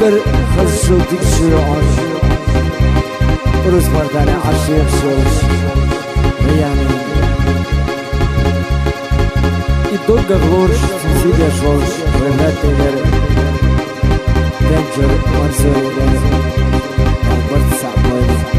بر خزشو تكشو عاشق روز مرداني عاشق شوش يعني يدوق غلوش تزيد شوش ولات تغير تنجر منزل برد صعبين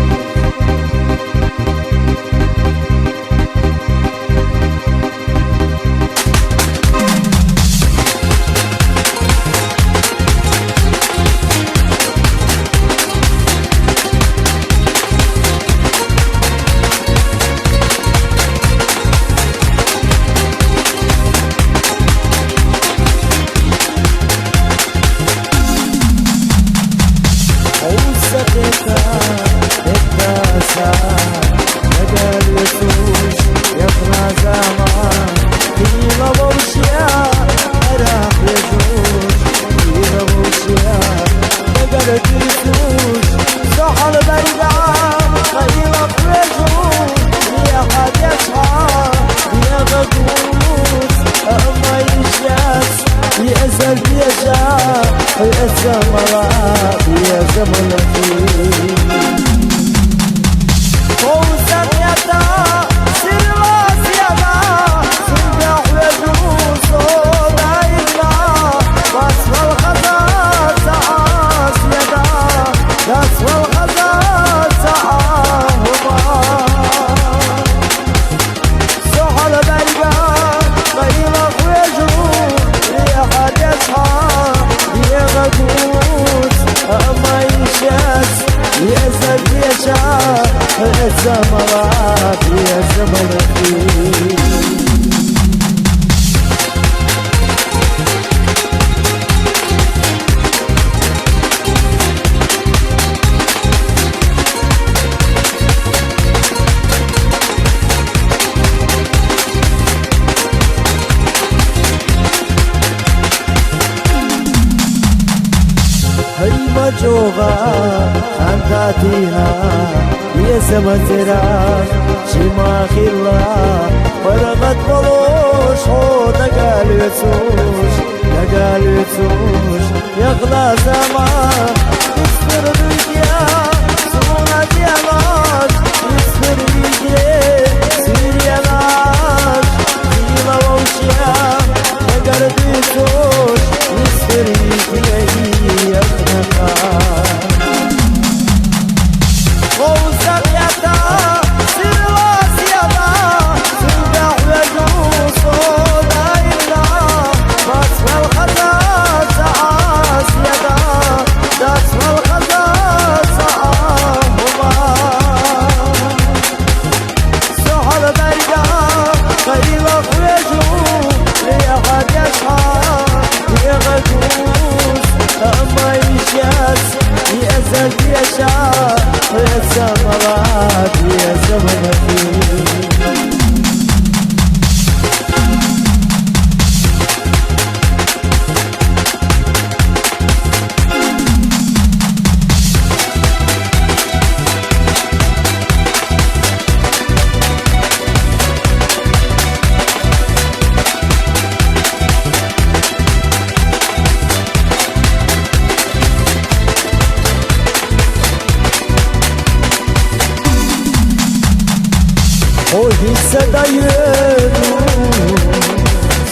الزمرات يا زمرتي هي مجوغا خنداتيها يا زمزرا شما خلا فرغت بلوش خودا قالوتوش يغلى زمان يسفر بيديا سمونا ديالات يسفر بيديا سيريالات سيلا ووشيا يقردوش يسفر بيديا يغنقا الزمرات يا زمرتي O hissedayım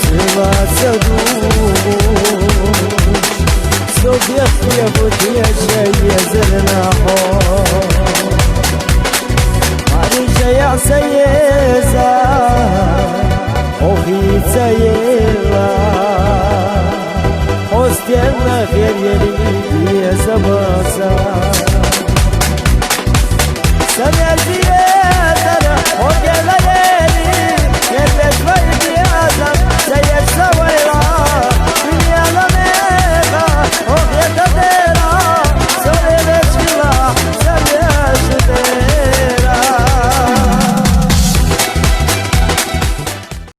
Sıvasa duş Sovyet ya bu diye şey yazırına